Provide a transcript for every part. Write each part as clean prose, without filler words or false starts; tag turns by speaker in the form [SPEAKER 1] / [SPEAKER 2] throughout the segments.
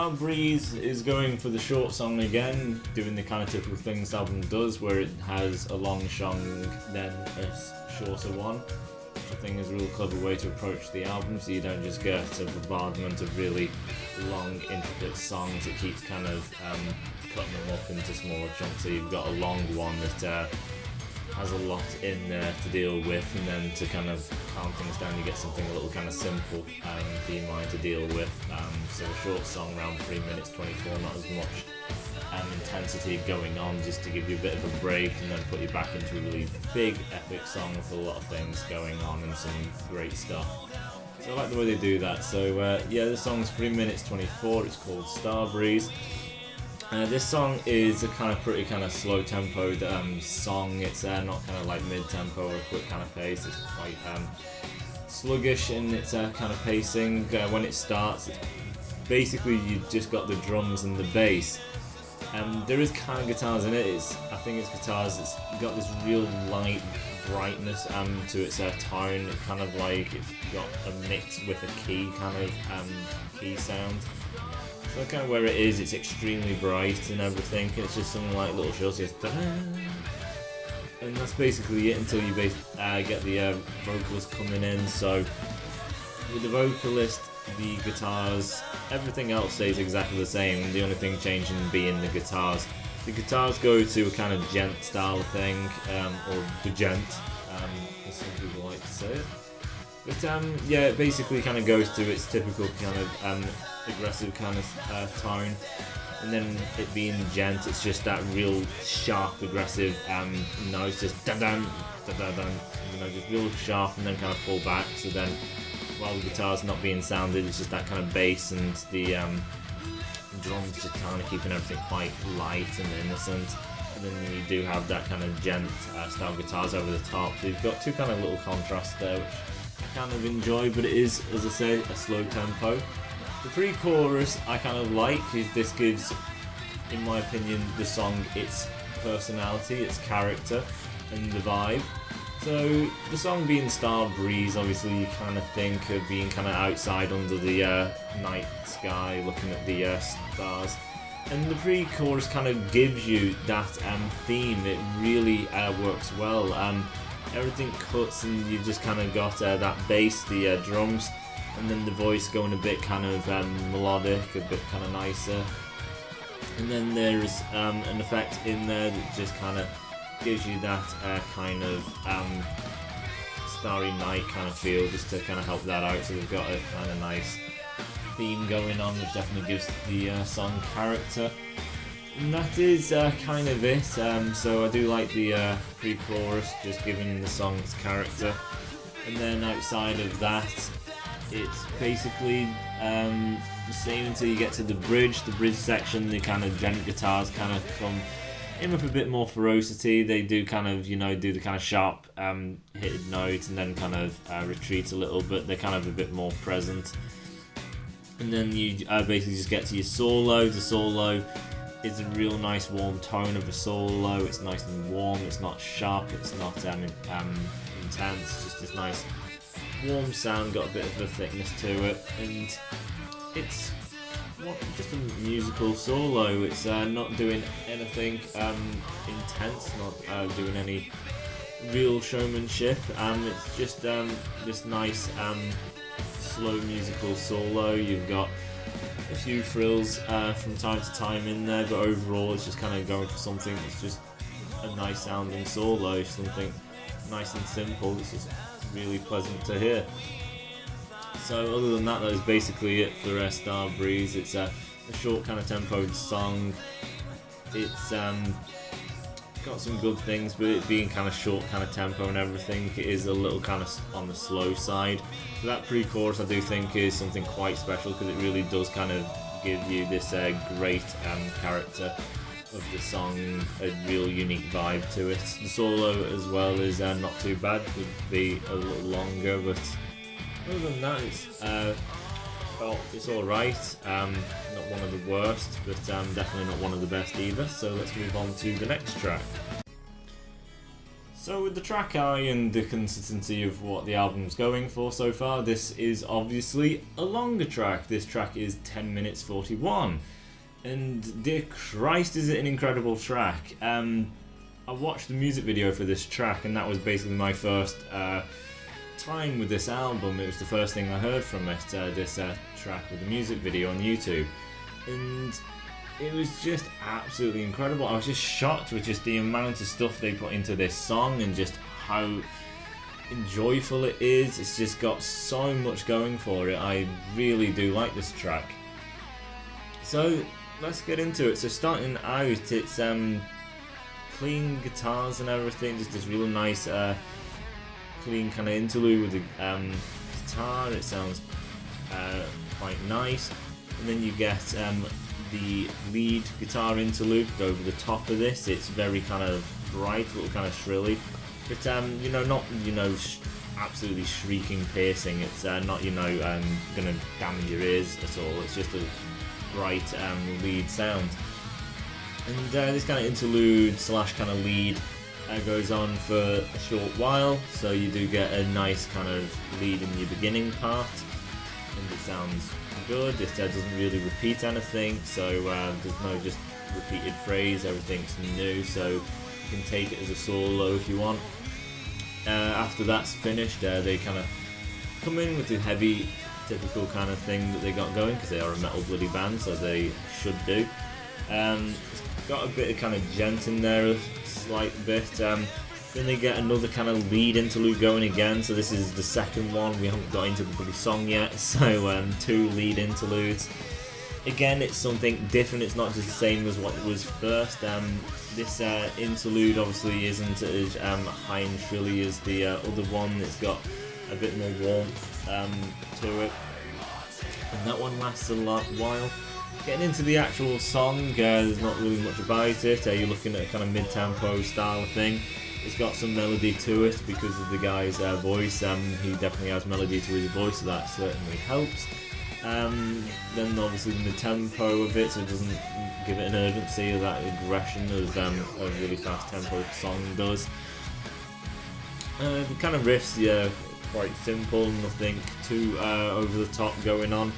[SPEAKER 1] Star Breeze is going for the short song again, doing the kind of typical thing this album does, where it has a long song, then a shorter one, which I think is a real clever way to approach the album, so you don't just get a bombardment of really long, intricate songs. It keeps kind of cutting them up into smaller chunks, so you've got a long one that has a lot in there to deal with, and then to kind of calm things down you get something a little kind of simple for your mind to deal with. So a short song, around 3 minutes 24, not as much intensity going on, just to give you a bit of a break and then put you back into a really big epic song with a lot of things going on and some great stuff. So I like the way they do that. So yeah, the song's 3 minutes 24, it's called Star Breeze. This song is a kind of pretty kind of slow tempoed song. It's not kind of like mid tempo or a quick kind of pace. It's quite sluggish in its kind of pacing. When it starts, it's basically you've just got the drums and the bass. There is kind of guitars in it. I think it's guitars. It's got this real light brightness to its tone. It kind of like it's got a mix with a key kind of key sound. So kind of where it is, it's extremely bright and everything. It's just something like little shows, and that's basically it until you get the vocalist coming in. So with the vocalist, the guitars, everything else stays exactly the same. The only thing changing being the guitars. The guitars go to a kind of gent style thing, or the gent, as some people like to say it. But yeah, it basically kind of goes to its typical kind of aggressive kind of tone, and then it being gent, it's just that real sharp, aggressive note, just dun dun dun dun dun, just real sharp, and then kind of pull back. So then, while the guitar's not being sounded, it's just that kind of bass and the drums just kind of keeping everything quite light and innocent. And then you do have that kind of gent style guitars over the top. So you've got two kind of little contrasts there, which I kind of enjoy, but it is, as I say, a slow tempo. The pre-chorus I kind of like, because this gives, in my opinion, the song its personality, its character, and the vibe. So the song being Star Breeze, obviously you kind of think of being kind of outside under the night sky, looking at the stars. And the pre-chorus kind of gives you that theme. It really works well. Everything cuts and you've just kind of got that bass, the drums, and then the voice going a bit kind of melodic, a bit kind of nicer. And then there's an effect in there that just kind of gives you that kind of starry night kind of feel, just to kind of help that out. So they've got a kind of nice theme going on, which definitely gives the song character. And that is kind of it. So I do like the pre-chorus, just giving the song's character. And then outside of that, it's basically the same until you get to the bridge. The bridge section, the kind of gent guitars kind of come in with a bit more ferocity. They do kind of, do the kind of sharp hitted notes and then kind of retreat a little bit. They're kind of a bit more present. And then you basically just get to your solo. The solo is a real nice warm tone of a solo. It's nice and warm. It's not sharp. It's not intense. Just this nice warm sound. Got a bit of a thickness to it, and it's just a musical solo. It's not doing anything intense. Not doing any real showmanship. It's just this nice slow musical solo. You've got a few frills from time to time in there, but overall it's just kind of going for something that's just a nice sounding solo, something nice and simple. This is really pleasant to hear. So other than that is basically it for Star Breeze. It's a short kind of tempoed song. It's got some good things, but it being kind of short kind of tempo and everything, it is a little kind of on the slow side. So that pre-chorus I do think is something quite special, because it really does kind of give you this great character of the song, a real unique vibe to it. The solo as well is not too bad, could be a little longer, but other than that it's alright. Not one of the worst, but definitely not one of the best either. So let's move on to the next track. So with the track eye and the consistency of what the album's going for so far, this is obviously a longer track. This track is 10 minutes 41. And dear Christ, is it an incredible track. I watched the music video for this track, and that was basically my first time with this album. It was the first thing I heard from it, this track with the music video on YouTube. And it was just absolutely incredible. I was just shocked with just the amount of stuff they put into this song and just how enjoyable it is. It's just got so much going for it. I really do like this track. So let's get into it. So starting out, it's clean guitars and everything, just this real nice clean kind of interlude with the guitar. It sounds quite nice, and then you get the lead guitar interlude over the top of this. It's very kind of bright, a little kind of shrilly, but not absolutely shrieking, piercing. It's not gonna damage your ears at all. It's just a bright lead sound, and this kind of interlude slash kind of lead goes on for a short while, so you do get a nice kind of lead in your beginning part, and it sounds good. It doesn't really repeat anything, so there's no just repeated phrase. Everything's new, so you can take it as a solo if you want. After that's finished, they kind of come in with the heavy, typical kind of thing that they got going, because they are a metal bloody band, so they should do. It's got a bit of kind of gent in there, a slight bit. Then they get another kind of lead interlude going again, so this is the second one. We haven't got into the bloody song yet, so 2 lead interludes. Again, it's something different. It's not just the same as what it was first. This interlude obviously isn't as high and shrilly as the other one. It's got a bit more warmth to it, and that one lasts a while. Getting into the actual song, there's not really much about it. You're looking at a kind of mid-tempo style thing. It's got some melody to it because of the guy's voice. He definitely has melody to his voice, so that certainly helps. Then obviously the tempo of it, so it doesn't give it an urgency or that aggression as a really fast tempo song does. The kind of riffs, yeah, quite simple, nothing too over the top going on.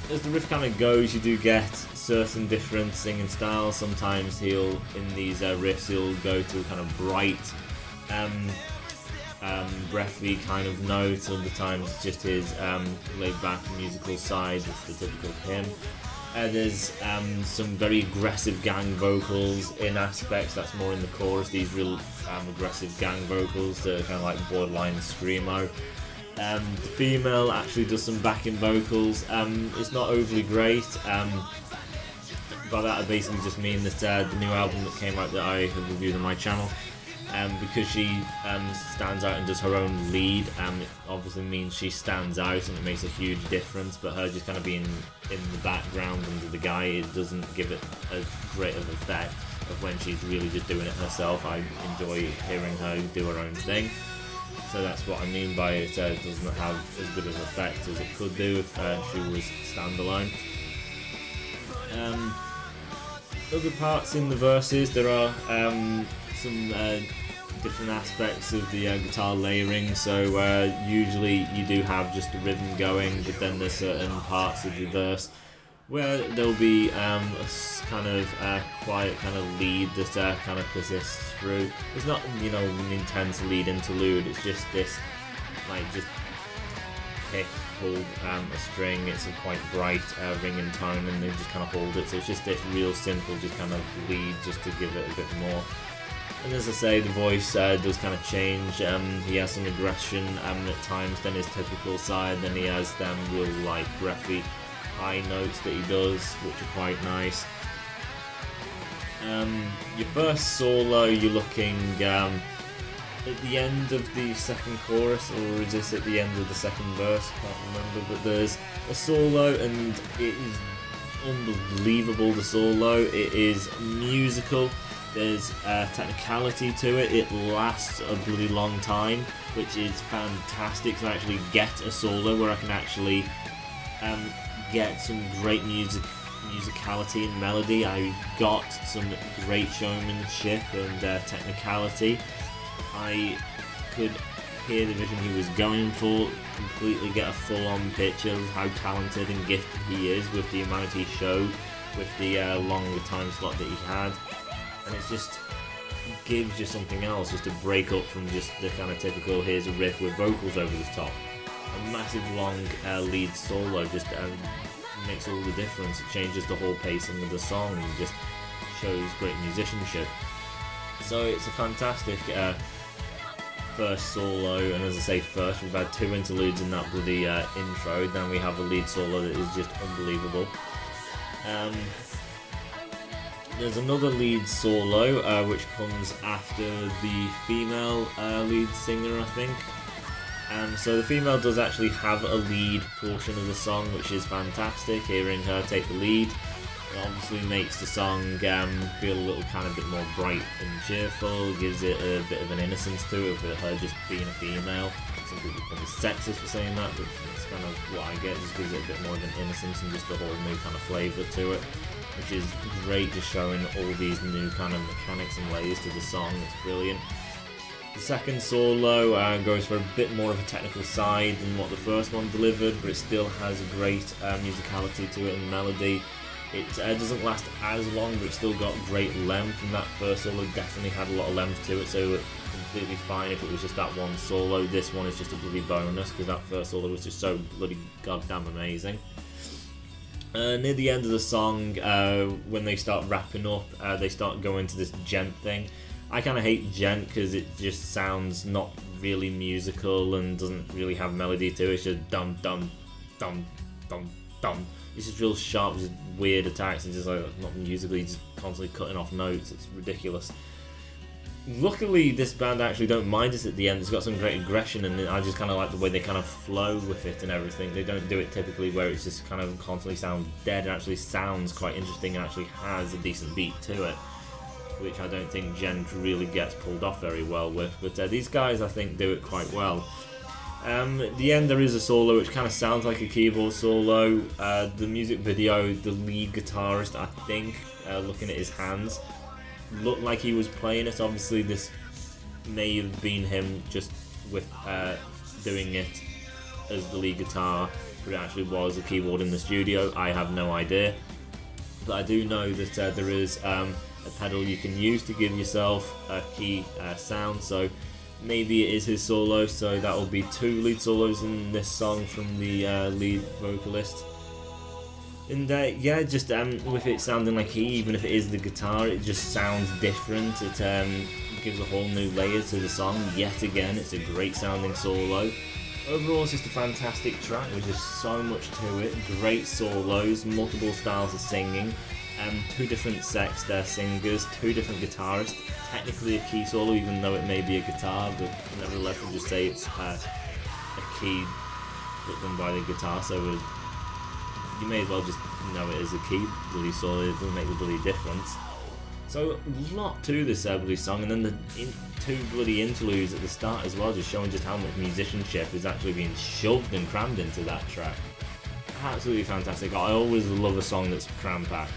[SPEAKER 1] As the riff kind of goes, you do get certain different singing styles. Sometimes in these riffs, he'll go to a kind of bright, breathy kind of note. Other times it's just his laid-back musical side, it's the typical him. There's some very aggressive gang vocals in aspects. That's more in the chorus, these real aggressive gang vocals that are kind of like borderline screamo. The female actually does some backing vocals. It's not overly great. By that I basically just mean that the new album that came out that I have reviewed on my channel, because she stands out and does her own lead, it obviously means she stands out and it makes a huge difference, but her just kind of being in the background under the guy, it doesn't give it as great of effect of when she's really just doing it herself. I enjoy hearing her do her own thing. So that's what I mean by it. It doesn't have as good of an effect as it could do if she was standalone. Other parts in the verses, there are some different aspects of the guitar layering. So usually you do have just the rhythm going, but then there's certain parts of the verse where there'll be a kind of quiet kind of lead that kind of persists through. It's not, an intense lead interlude, it's just this, like, just pick, hold a string. It's a quite bright ringing tone, and they just kind of hold it, so it's just this real simple just kind of lead just to give it a bit more. And as I say, the voice does kind of change. He has some aggression at times, then his typical side, then he has them real like breathy high notes that he does, which are quite nice. Your first solo, you're looking at the end of the second chorus, or is this at the end of the second verse? Can't remember, but there's a solo and it is unbelievable, the solo. It is musical, there's technicality to it, it lasts a bloody long time, which is fantastic. So I actually get a solo where I can actually get some great music musicality and melody. I got some great showmanship and technicality. I could hear the vision he was going for, completely get a full-on picture of how talented and gifted he is with the amount he showed, with the longer time slot that he had, and it's just gives you something else, just to break up from just the kind of typical here's a riff with vocals over the top. A massive long lead solo just makes all the difference. It changes the whole pacing of the song and just shows great musicianship. So it's a fantastic first solo, and as I say first, we've had 2 interludes in that bloody intro, then we have a lead solo that is just unbelievable. There's another lead solo which comes after the female lead singer, I think. So the female does actually have a lead portion of the song, which is fantastic. Hearing her take the lead, it obviously makes the song feel a little kind of bit more bright and cheerful, gives it a bit of an innocence to it, with her just being a female. Some people call me sexist for saying that, but it's kind of what I get. It just gives it a bit more of an innocence and just a whole new kind of flavour to it, which is great, just showing all these new kind of mechanics and layers to the song. It's brilliant. The second solo goes for a bit more of a technical side than what the first one delivered, but it still has a great musicality to it and melody. It doesn't last as long, but it's still got great length, and that first solo definitely had a lot of length to it, so it's completely fine if it was just that one solo. This one is just a bloody bonus, because that first solo was just so bloody goddamn amazing. Near the end of the song, when they start wrapping up, they start going to this gent thing. I kind of hate gent because it just sounds not really musical and doesn't really have melody to it. It's just dum dum dum dum dum. It's just real sharp, just weird attacks, and just like not musically, just constantly cutting off notes. It's ridiculous. Luckily, this band actually don't mind us at the end. It's got some great aggression, and I just kind of like the way they kind of flow with it and everything. They don't do it typically where it's just kind of constantly sounds dead. It actually sounds quite interesting and actually has a decent beat to it, which I don't think gent really gets pulled off very well with. But these guys, I think, do it quite well. At the end, there is a solo which kind of sounds like a keyboard solo. The music video, the lead guitarist, I think, looking at his hands, looked like he was playing it. Obviously, this may have been him just with doing it as the lead guitar, but it actually was a keyboard in the studio. I have no idea. But I do know that there is a pedal you can use to give yourself a key sound, so maybe it is his solo, so that will be 2 lead solos in this song from the lead vocalist. And yeah, just with it sounding like he, even if it is the guitar, it just sounds different. It gives a whole new layer to the song. Yet again, it's a great sounding solo. Overall, it's just a fantastic track with just so much to it. Great solos, multiple styles of singing, 2 different sexed singers, 2 different guitarists. Technically a key solo, even though it may be a guitar, but nevertheless we'll just say it's a key done by the guitar, so you may as well just know it as a key bloody solo. It doesn't make the bloody difference. So a lot to this bloody song, and then the 2 bloody interludes at the start as well, just showing just how much musicianship is actually being shoved and crammed into that track. Absolutely fantastic. I always love a song that's cram-packed.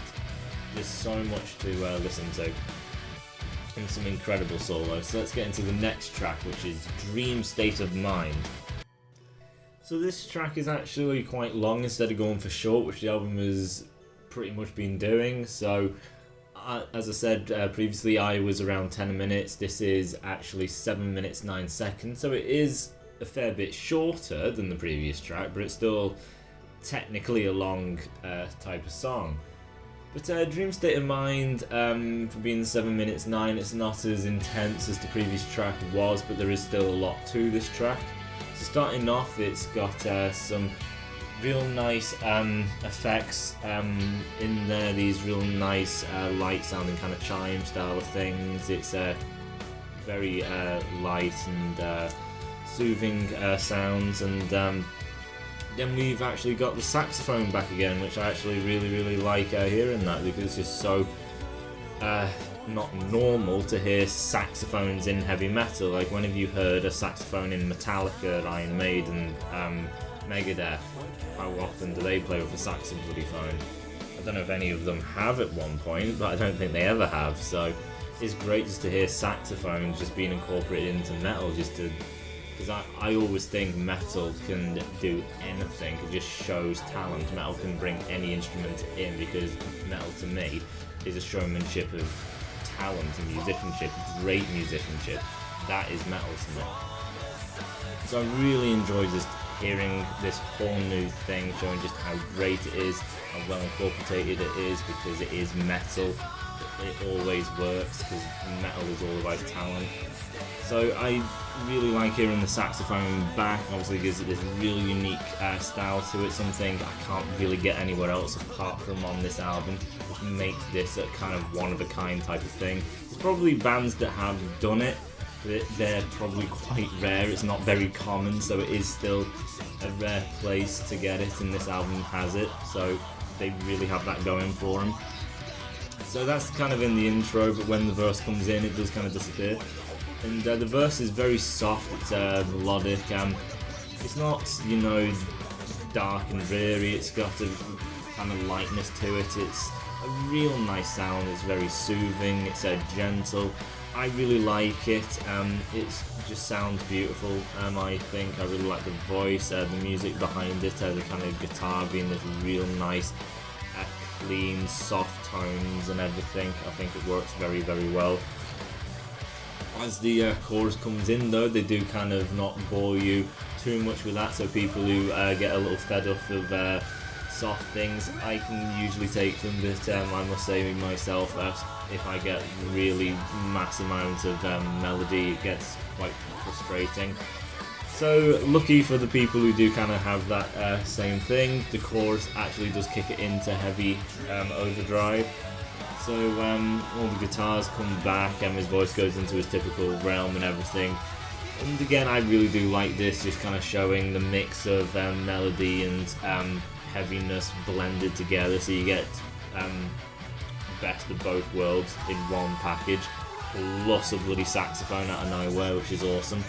[SPEAKER 1] There's so much to listen to, and some incredible solos. So let's get into the next track, which is Dream State of Mind. So this track is actually quite long instead of going for short, which the album has pretty much been doing. So as I said previously, I was around 10 minutes. This is actually 7 minutes 9 seconds, so it is a fair bit shorter than the previous track, but it's still technically a long type of song. But Dream State of Mind, for being 7 minutes 9, it's not as intense as the previous track was, but there is still a lot to this track. So starting off, it's got some real nice effects in there, these real nice light sounding kind of chime style of things. It's very light and soothing sounds, and then we've actually got the saxophone back again, which I actually really like hearing that, because it's just so not normal to hear saxophones in heavy metal. Like, when have you heard a saxophone in Metallica, Iron Maiden, Megadeth? How often do they play with a saxophone? I don't know if any of them have at one point, but I don't think they ever have. So it's great just to hear saxophone just being incorporated into metal, just to, because I always think metal can do anything. It just shows talent. Metal can bring any instrument in, because metal to me is a showmanship of talent and musicianship, great musicianship. That is metal to me. So I really enjoy just hearing this whole new thing, showing just how great it is, how well incorporated it is, because it is metal. It always works, because metal is all about talent. So I really like hearing the saxophone back. Obviously it gives it this really unique style to it, something I can't really get anywhere else apart from on this album, which makes this a kind of one-of-a-kind type of thing. There's probably bands that have done it, but they're probably quite rare. It's not very common, so it is still a rare place to get it, and this album has it, so they really have that going for them. So that's kind of in the intro, but when the verse comes in, it does kind of disappear. And the verse is very soft, it's melodic, it's not, you know, dark and dreary, it's got a kind of lightness to it, it's a real nice sound, it's very soothing, it's gentle. I really like it, it just sounds beautiful, I think. I really like the voice, the music behind it, the kind of guitar being this real nice, clean, soft tones and everything. I think it works very, very well. As the chorus comes in though, they do kind of not bore you too much with that, so people who get a little fed up of soft things, I can usually take them, but I must say myself, if I get really mass amounts of melody, it gets quite frustrating. So lucky for the people who do kind of have that same thing, the chorus actually does kick it into heavy overdrive. So all the guitars come back and his voice goes into his typical realm and everything. And again, I really do like this, just kind of showing the mix of melody and heaviness blended together, so you get best of both worlds in one package, plus a bloody saxophone out of nowhere, which is awesome.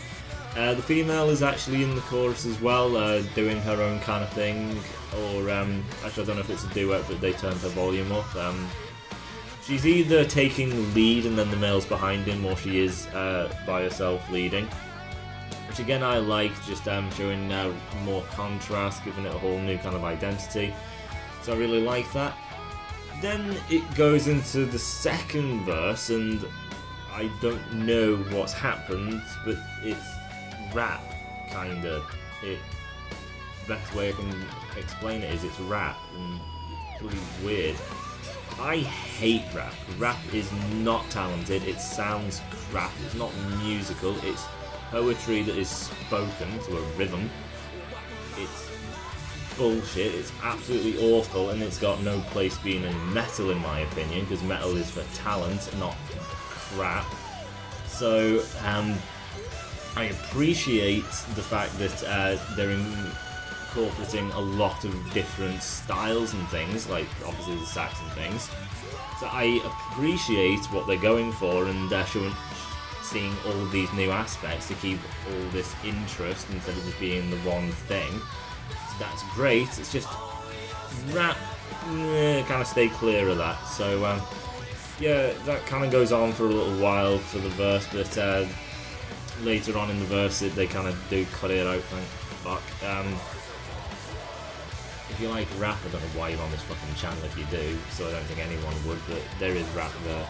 [SPEAKER 1] The female is actually in the chorus as well, doing her own kind of thing, or actually I don't know if it's a duet, but they turned her volume up. She's either taking lead and then the male's behind him, or she is by herself leading, which again I like, just showing more contrast, giving it a whole new kind of identity, so I really like that. Then it goes into the second verse, and I don't know what's happened, but it's rap, kinda. The best way I can explain it is it's rap, and it's really weird. I hate rap. Rap is not talented, it sounds crap, it's not musical, it's poetry that is spoken to a rhythm. It's bullshit, it's absolutely awful, and it's got no place being in metal in my opinion, because metal is for talent, not crap. So I appreciate the fact that they're incorporating a lot of different styles and things, like obviously the sax and things. So I appreciate what they're going for, and seeing all these new aspects to keep all this interest instead of just being the one thing. So that's great. It's just rap, kind of stay clear of that. So yeah, that kind of goes on for a little while for the verse, but later on in the verse they kind of do cut it out, thank fuck. If you like rap, I don't know why you're on this fucking channel if you do, so I don't think anyone would, but there is rap there.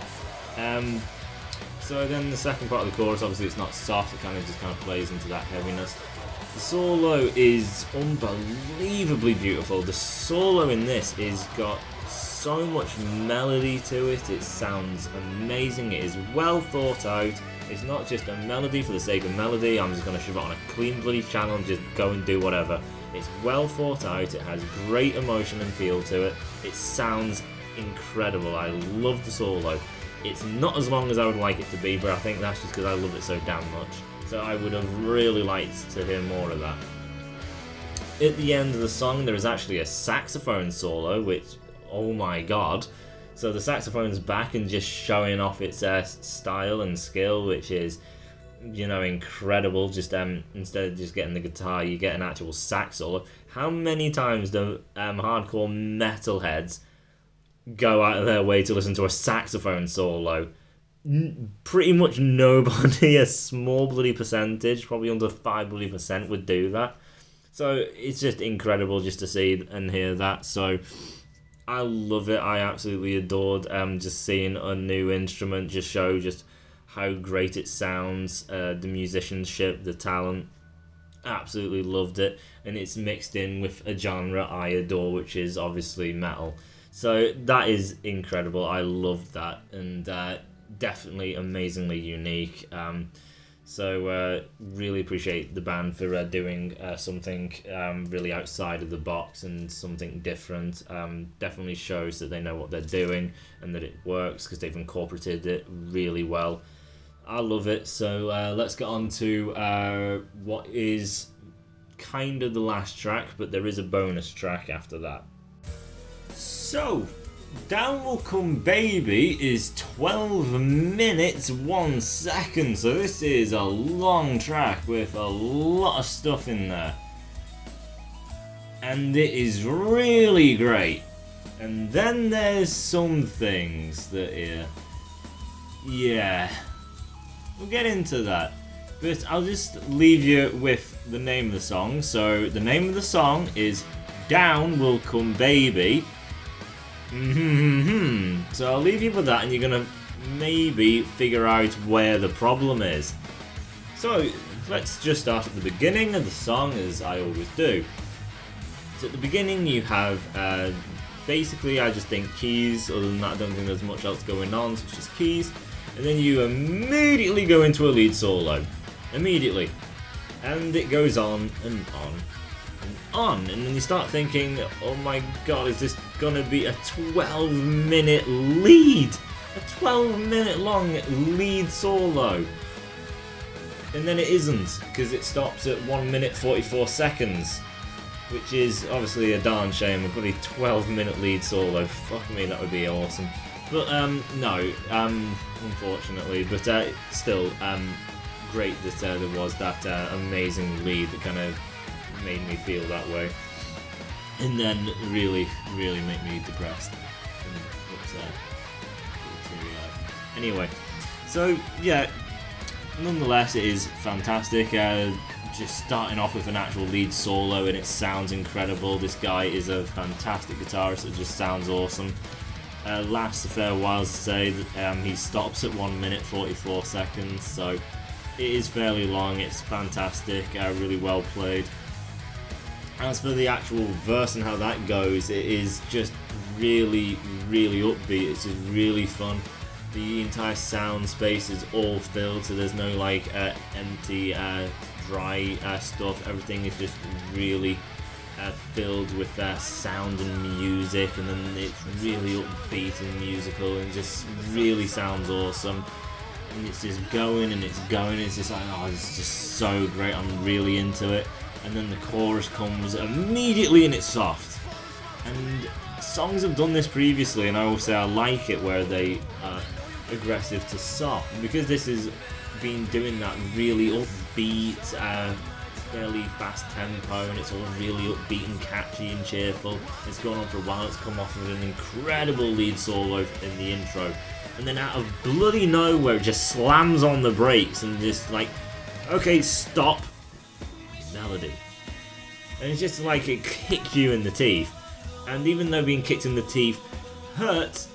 [SPEAKER 1] So then the second part of the chorus, obviously it's not soft, it kind of plays into that heaviness. The solo is unbelievably beautiful. The solo in this is got so much melody to it, it sounds amazing, it is well thought out. It's not just a melody for the sake of melody, I'm just going to shove it on a clean bloody channel and just go and do whatever. It's well thought out, it has great emotion and feel to it, it sounds incredible, I love the solo. It's not as long as I would like it to be, but I think that's just because I love it so damn much. So I would have really liked to hear more of that. At the end of the song there is actually a saxophone solo, which, oh my god. So the saxophone's back and just showing off its style and skill, which is, you know, incredible. Just instead of just getting the guitar, you get an actual sax solo. How many times do hardcore metalheads go out of their way to listen to a saxophone solo. Pretty much nobody, a small bloody percentage, probably under 5% would do that. So it's just incredible just to see and hear that. So I love it. I absolutely adored just seeing a new instrument just show just how great it sounds, the musicianship, the talent. Absolutely loved it. And it's mixed in with a genre I adore, which is obviously metal. So that is incredible. I loved that. And definitely amazingly unique. So really appreciate the band for doing something really outside of the box and something different. Definitely shows that they know what they're doing and that it works because they've incorporated it really well. I love it. So let's get on to what is kind of the last track, but there is a bonus track after that. So Down Will Come Baby is 12 minutes 1 second, so this is a long track with a lot of stuff in there. And it is really great. And then there's some things that yeah, we'll get into that. But I'll just leave you with the name of the song. So the name of the song is Down Will Come Baby. So I'll leave you with that, and you're gonna maybe figure out where the problem is. So let's just start at the beginning of the song, as I always do. So at the beginning you have basically, I just think keys. Other than that, I don't think there's much else going on, so it's just keys. And then you immediately go into a lead solo. Immediately. And it goes on and on and on. And then you start thinking, oh my god, is this gonna be a 12-minute lead? A 12-minute long lead solo. And then it isn't, because it stops at 1 minute 44 seconds. Which is obviously a darn shame. A bloody 12-minute lead solo. Fuck me, that would be awesome. But no, unfortunately. But still, great that there was that amazing lead that kind of made me feel that way. And then really, really make me depressed and upset. Anyway, so yeah, nonetheless, it is fantastic. Just starting off with an actual lead solo, and it sounds incredible. This guy is a fantastic guitarist. It just sounds awesome. Lasts a fair while to say that he stops at 1 minute 44 seconds, so it is fairly long. It's fantastic, really well played. As for the actual verse and how that goes, it is just really, really upbeat. It's just really fun. The entire sound space is all filled, so there's no like empty, dry stuff. Everything is just really filled with sound and music, and then it's really upbeat and musical, and just really sounds awesome. And it's just going and it's going. It's just like, oh, it's just so great. I'm really into it. And then the chorus comes immediately, and it's soft. And songs have done this previously, and I always say I like it where they are aggressive to soft, because this has been doing that really upbeat, fairly fast tempo, and it's all really upbeat and catchy and cheerful. It's gone on for a while. It's come off with an incredible lead solo in the intro, and then out of bloody nowhere it just slams on the brakes and just like, okay, stop, melody. And it's just like it kicks you in the teeth. And even though being kicked in the teeth hurts,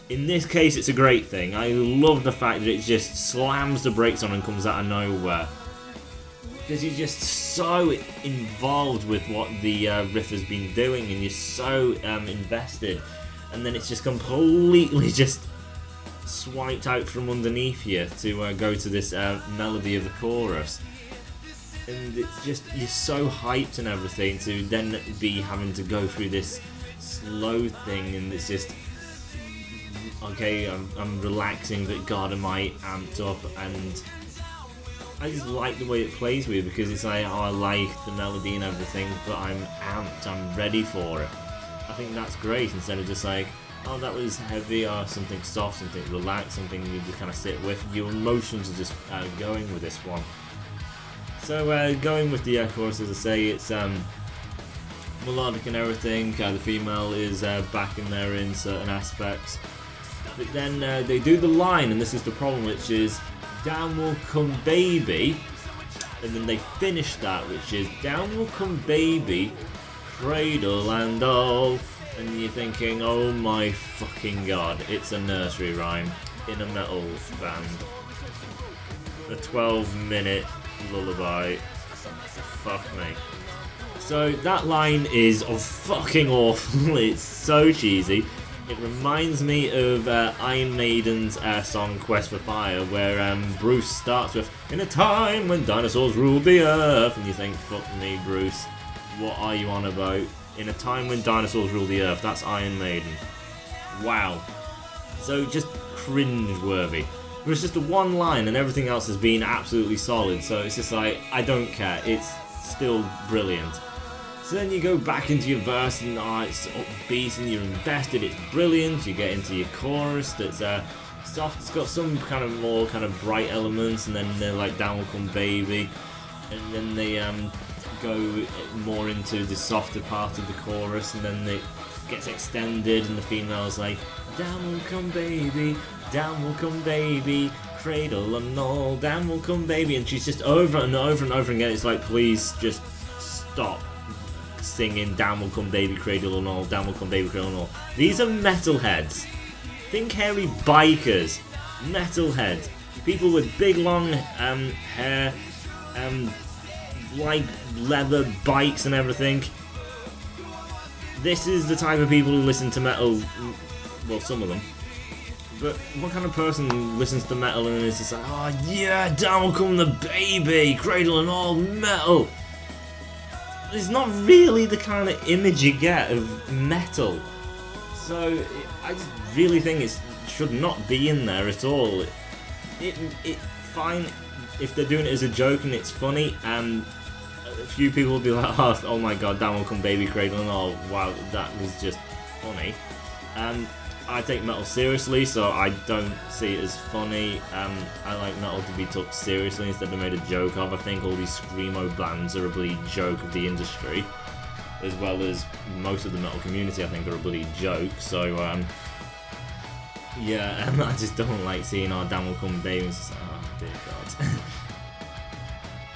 [SPEAKER 1] in this case it's a great thing. I love the fact that it just slams the brakes on and comes out of nowhere, because you're just so involved with what the riff has been doing, and you're so invested, and then it's just completely just swiped out from underneath you to go to this melody of the chorus. And it's just, you're so hyped and everything to then be having to go through this slow thing, and it's just, okay, I'm relaxing, but god am I amped up. And I just like the way it plays with you, because it's like, oh, I like the melody and everything, but I'm amped, I'm ready for it. I think that's great, instead of just like, oh, that was heavy, or something soft, something relaxed, something you just kind of sit with. Your emotions are just going with this one. So going with the chorus, as I say, it's melodic and everything. The female is backing there in certain aspects. But then they do the line, and this is the problem, which is "Down will come baby," and then they finish that, which is "Down will come baby, cradle and all." And you're thinking, oh my fucking god, it's a nursery rhyme in a metal band. A 12-minute lullaby. Fuck me. So that line is fucking awful. It's so cheesy. It reminds me of Iron Maiden's song Quest for Fire, where Bruce starts with "In a time when dinosaurs ruled the earth," and you think, fuck me, Bruce, what are you on about? In a time when dinosaurs ruled the earth, that's Iron Maiden. Wow. So just cringe-worthy. It was just the one line and everything else has been absolutely solid, so it's just like, I don't care, it's still brilliant. So then you go back into your verse and it's upbeat and you're invested, it's brilliant. You get into your chorus that's soft, it's got some kind of more kind of bright elements, and then they're like "Down will come baby," and then they go more into the softer part of the chorus, and then it gets extended and the female's like "Down will come baby, down will come baby, cradle and all, down will come baby," and she's just over and over and over again. It's like, please just stop singing "Down will come baby, cradle and all, down will come baby, cradle and all." These are metalheads. Think hairy bikers. Metalheads. People with big long hair, like leather bikes and everything. This is the type of people who listen to metal. Well, some of them. But what kind of person listens to metal and is just like, "Oh yeah, down will come the baby, cradle and all, metal"? It's not really the kind of image you get of metal. So I just really think it should not be in there at all. It fine if they're doing it as a joke and it's funny, and a few people will be like, "Oh my god, down will come baby, cradle and all, wow, that was just funny." I take metal seriously, so I don't see it as funny. I like metal to be took seriously instead of made a joke of. I think all these screamo bands are a bloody joke of the industry, as well as most of the metal community, I think, are a bloody joke. So yeah, I just don't like seeing "Oh, down will come baby." It's just like, oh dear god.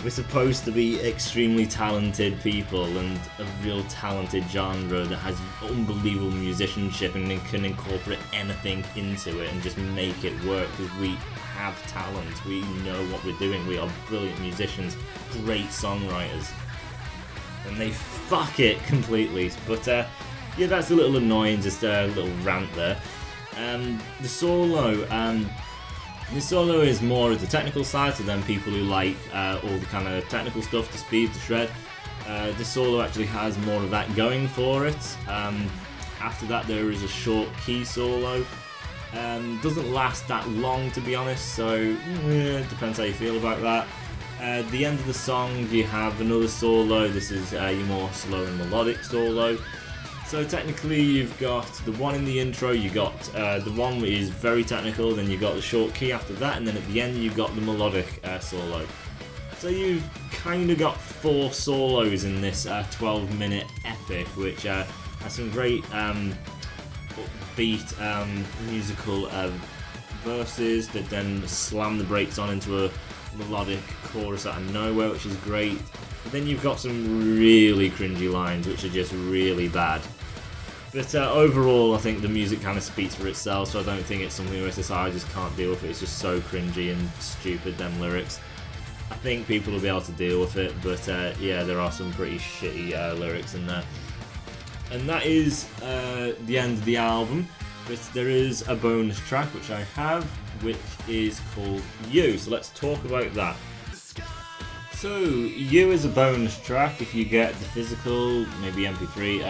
[SPEAKER 1] We're supposed to be extremely talented people and a real talented genre that has unbelievable musicianship and can incorporate anything into it and just make it work, because we have talent, we know what we're doing, we are brilliant musicians, great songwriters, and they fuck it completely. But yeah, that's a little annoying, just a little rant there. The solo is more of the technical side, so then people who like all the kind of technical stuff, the speed, the shred. The solo actually has more of that going for it. After that there is a short key solo. Doesn't last that long, to be honest, so it depends how you feel about that. At the end of the song you have another solo. This is your more slow and melodic solo. So technically you've got the one in the intro, you got the one which is very technical, then you got the short key after that, and then at the end you got the melodic solo. So you've kind of got 4 solos in this 12-minute epic, which has some great upbeat musical verses that then slam the brakes on into a melodic chorus out of nowhere, which is great. But then you've got some really cringy lines which are just really bad. But overall, I think the music kind of speaks for itself, so I don't think it's something where I just can't deal with it. It's just so cringy and stupid, them lyrics. I think people will be able to deal with it, but yeah, there are some pretty shitty lyrics in there. And that is the end of the album, but there is a bonus track which I have, which is called You, so let's talk about that. So, You is a bonus track if you get the physical, maybe MP3,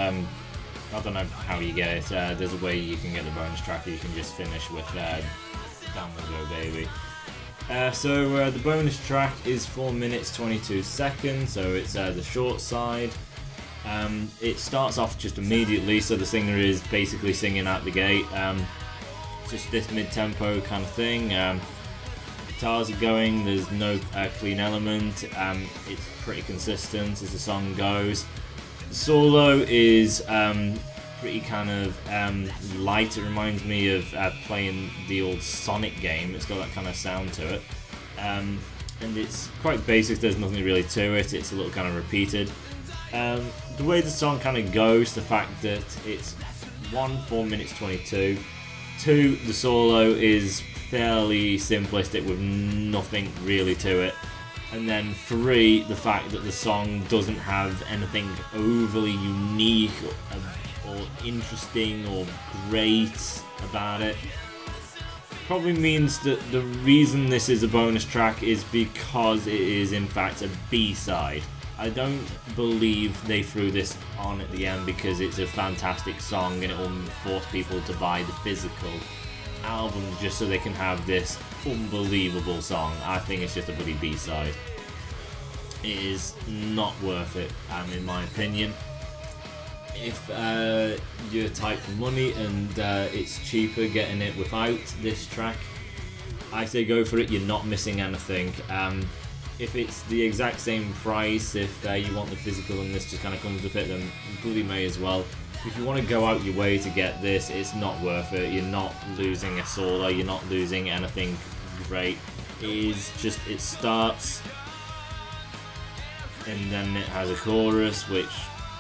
[SPEAKER 1] I don't know how you get it. There's a way you can get the bonus track, or you can just finish with Down Will Go Baby. So the bonus track is 4 minutes 22 seconds, so it's the short side. It starts off just immediately, so the singer is basically singing out the gate. Just this mid-tempo kind of thing. Guitars are going, there's no clean element. It's pretty consistent as the song goes. Solo is pretty kind of light. It reminds me of playing the old Sonic game. It's got that kind of sound to it. And it's quite basic, there's nothing really to it, it's a little kind of repeated. The way the song kind of goes, the fact that it's 1, 4 minutes 22, 2, the solo is fairly simplistic with nothing really to it, and then 3, the fact that the song doesn't have anything overly unique or interesting or great about it. Probably means that the reason this is a bonus track is because it is in fact a B-side. I don't believe they threw this on at the end because it's a fantastic song and it will force people to buy the physical album just so they can have this unbelievable song. I think it's just a bloody B-side. It is not worth it, in my opinion. If you're tight for money and it's cheaper getting it without this track, I say go for it. You're not missing anything. If it's the exact same price, if you want the physical and this just kind of comes with it, then you bloody may as well. If you want to go out your way to get this, it's not worth it. You're not losing a solo, you're not losing anything great. It is just, it starts and then it has a chorus which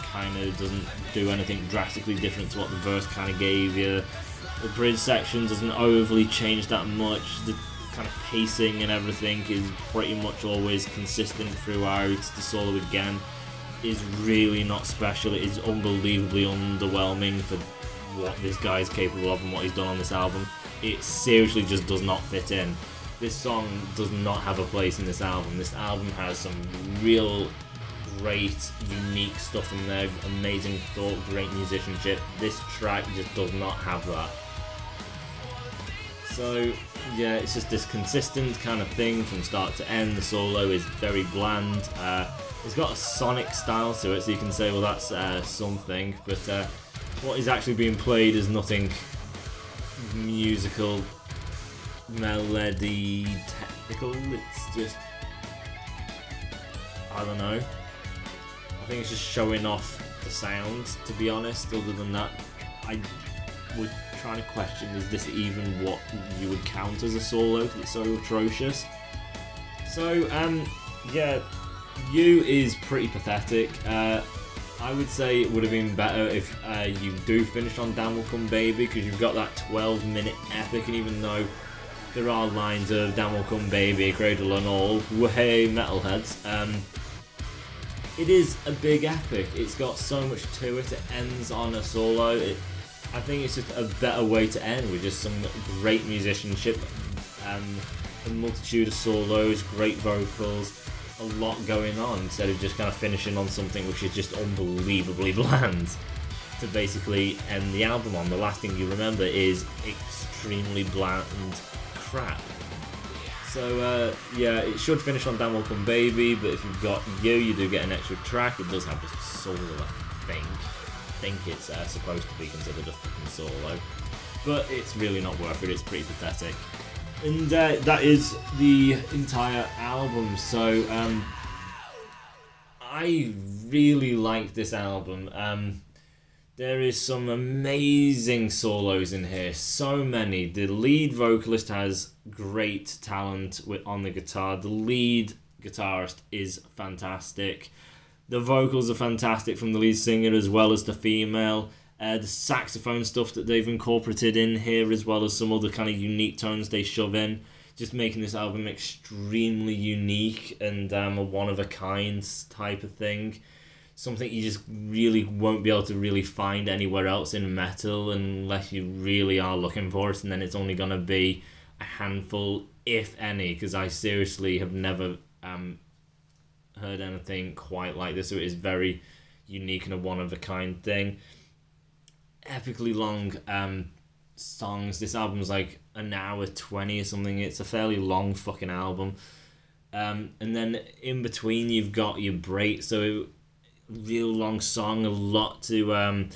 [SPEAKER 1] kind of doesn't do anything drastically different to what the verse kind of gave you. The bridge section doesn't overly change that much. The kind of pacing and everything is pretty much always consistent throughout. The solo again is really not special. It is unbelievably underwhelming for what this guy is capable of and what he's done on this album. It seriously just does not fit in. This song does not have a place in this album. This album has some real great, unique stuff in there, amazing thought, great musicianship. This track just does not have that. So yeah, it's just this consistent kind of thing from start to end. The solo is very bland. It's got a Sonic style to it, so you can say, well, that's something, but what is actually being played is nothing musical, melody, technical. It's just, I don't know. I think it's just showing off the sound, to be honest. Other than that, I would try to question, is this even what you would count as a solo? Because it's so atrocious. So, yeah, You is pretty pathetic. I would say it would have been better if you do finish on Damn Will Come Baby, because you've got that 12-minute epic, and even though there are lines of Damn Will Come Baby, Cradle and All, hey metalheads, it is a big epic. It's got so much to it. It ends on a solo. I think it's just a better way to end, with just some great musicianship, a multitude of solos, great vocals, a lot going on, instead of just kind of finishing on something which is just unbelievably bland to basically end the album on. The last thing you remember is extremely bland crap. So yeah, it should finish on Damn Will Come Baby, but if you've got You do get an extra track. It does have a solo, I think it's supposed to be considered a fucking solo, but it's really not worth it. It's pretty pathetic. And that is the entire album. So I really like this album. There is some amazing solos in here, so many. The lead vocalist has great talent on the guitar. The lead guitarist is fantastic. The vocals are fantastic from the lead singer as well as the female. The saxophone stuff that they've incorporated in here, as well as some other kind of unique tones they shove in, just making this album extremely unique and a one-of-a-kind type of thing. Something you just really won't be able to really find anywhere else in metal unless you really are looking for it, and then it's only going to be a handful, if any, because I seriously have never heard anything quite like this, so it is very unique and a one-of-a-kind thing. Epically long songs. This album's like an hour 20 or something. It's a fairly long fucking album. And then in between you've got your break, so real long song, a lot to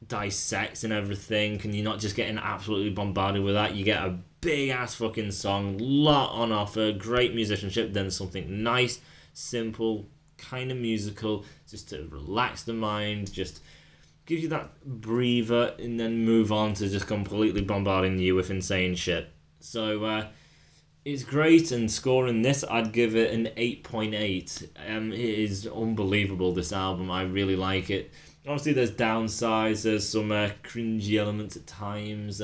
[SPEAKER 1] dissect and everything, and you're not just getting absolutely bombarded with that. You get a big ass fucking song, lot on offer, great musicianship, then something nice, simple, kind of musical, just to relax the mind, just give you that breather, and then move on to just completely bombarding you with insane shit. So it's great, and scoring this, I'd give it an 8.8. It is unbelievable, this album. I really like it. Obviously, there's downsides, there's some cringy elements at times.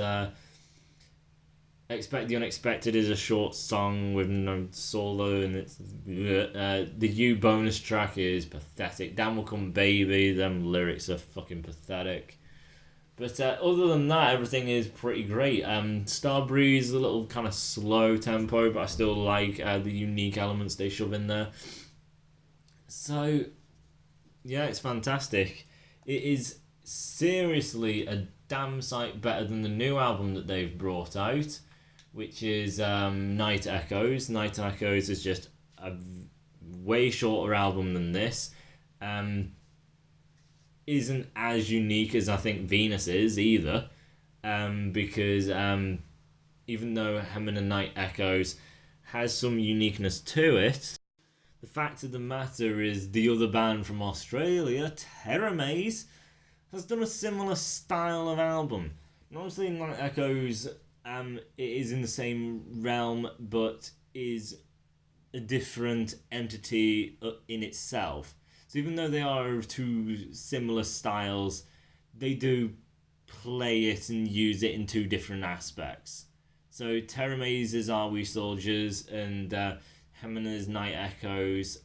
[SPEAKER 1] Expect the Unexpected is a short song with no solo, and it's the You bonus track is pathetic. Down Will Come Baby, them lyrics are fucking pathetic. But other than that, everything is pretty great. Starbreeze is a little kind of slow tempo, but I still like the unique elements they shove in there. So, yeah, it's fantastic. It is seriously a damn sight better than the new album that they've brought out, which is Night Echoes. Night Echoes is just a way shorter album than this. Isn't as unique as I think Venus is either, because even though Hemina Night Echoes has some uniqueness to it, the fact of the matter is the other band from Australia, Terra Maze, has done a similar style of album. And obviously Night Echoes, it is in the same realm, but is a different entity in itself. So even though they are two similar styles, they do play it and use it in two different aspects. So Terra Maze's Are We Soldiers and Hemina's Night Echoes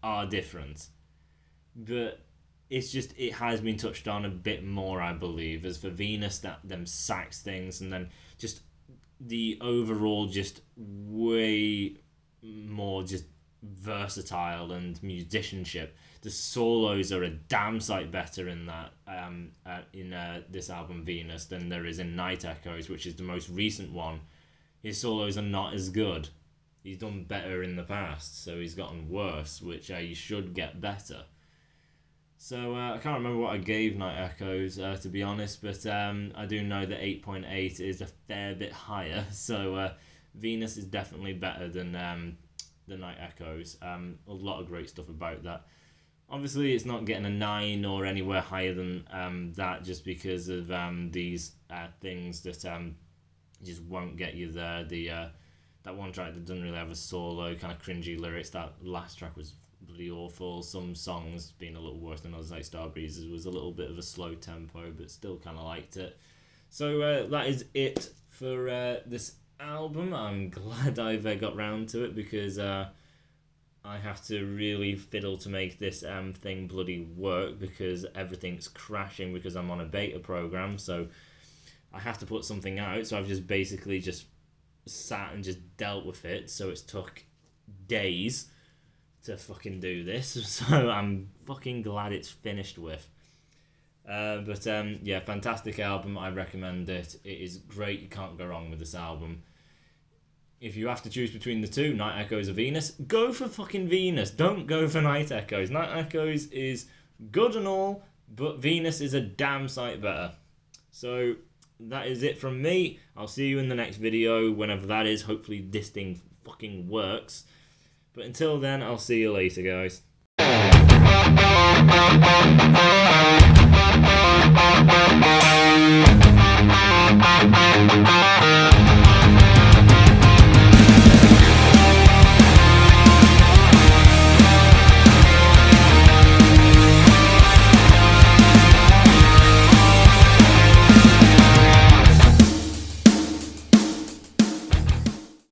[SPEAKER 1] are different. But it's just, it has been touched on a bit more, I believe. As for Venus, them sax things, and then just the overall just way more just versatile and musicianship. The solos are a damn sight better in that this album Venus than there is in Night Echoes, which is the most recent one. His solos are not as good. He's done better in the past, so he's gotten worse, which he should get better. So I can't remember what I gave Night Echoes, to be honest, but I do know that 8.8 is a fair bit higher, so Venus is definitely better than the Night Echoes. A lot of great stuff about that. Obviously, it's not getting a 9 or anywhere higher than that, just because of these things that just won't get you there. That one track that doesn't really have a solo, kind of cringy lyrics. That last track was bloody awful. Some songs being a little worse than others, like Starbreeze was a little bit of a slow tempo, but still kind of liked it. So that is it for this album. I'm glad I've got round to it, because I have to really fiddle to make this thing bloody work, because everything's crashing because I'm on a beta program, so I have to put something out. So I've just basically just sat and just dealt with it, so it's took days to fucking do this, so I'm fucking glad it's finished with. But yeah, fantastic album. I recommend it. It is great. You can't go wrong with this album. If you have to choose between the two, Night Echoes or Venus, go for fucking Venus. Don't go for Night Echoes. Night Echoes is good and all, but Venus is a damn sight better. So that is it from me. I'll see you in the next video, whenever that is. Hopefully this thing fucking works. But until then, I'll see you later, guys.